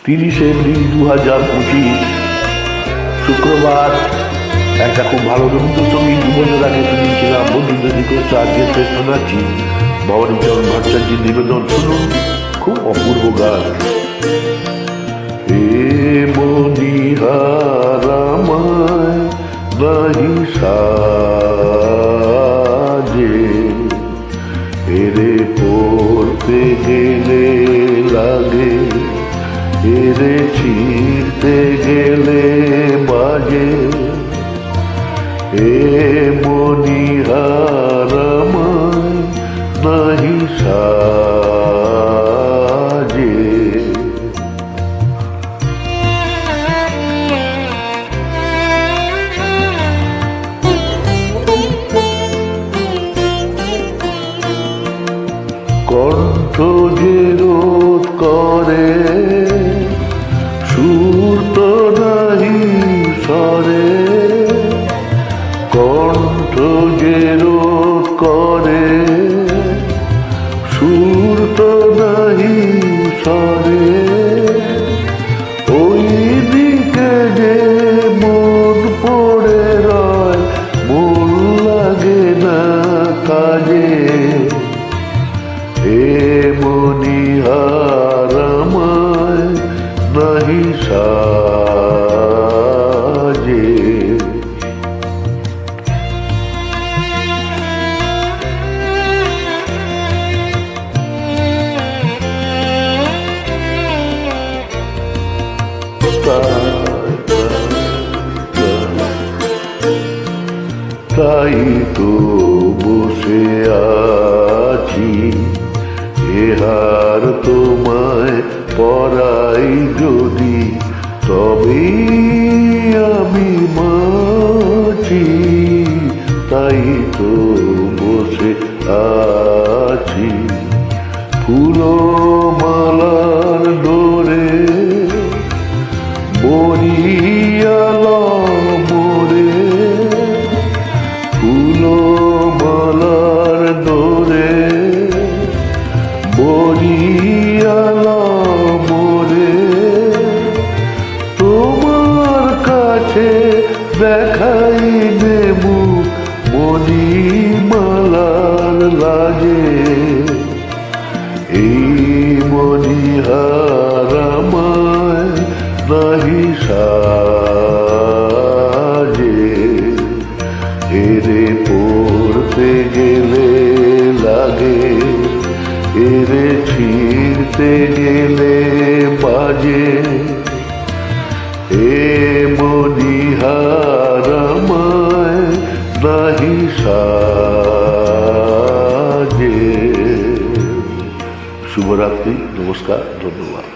30 April 2025 শুক্রবার। একটা খুব ভালো রবীন্দ্রসঙ্গীত 2 বছর আগে শুনিয়েছিলাম, বন্ধুদের রিকোয়েস্ট আজকে শেষ শোনাচ্ছি। ভবানীচরণ ভট্টাচার্যের নিবেদন, শুনুন, খুব অপূর্ব গান। এ মনিহারামায় নাহি সাজে, এরে পড়তে গেলে লাগে, এরে ছিঁড়তে গেলে বাজে। এ মনিহারামায় নাহি সাজে। কণ্ঠ যে রোধ করে, সুর তো নাহি সরে। কণ্ঠ যে রোধ করে, সুর তো নাহি সরে। ওই দিকে যে মন পড়ে রয়, মন লাগে না কাজে। এ মনিহারামায় নাহি সাজে। তাই তো বসে আছি, এহার তোমায় পরাই যদি, তবে আমি বাঁচি। তাই তো বসে আছি, ফুলো মালার ডোরে বরিয়ালা মোরে। ফুলো মালার ডোরে বরিয়ালা মোরে। তোমার কাছে দেখাই নেবু মণিমালার লাগে। এই মনিহারামায় নাহি সাজে, এরে পড়তে গেলে লাগে, এরে ছিঁড়তে গেলে বাজে। এ মনিহারামায় নাহি সাজে। শুভরাত্রি, নমস্কার, ধন্যবাদ।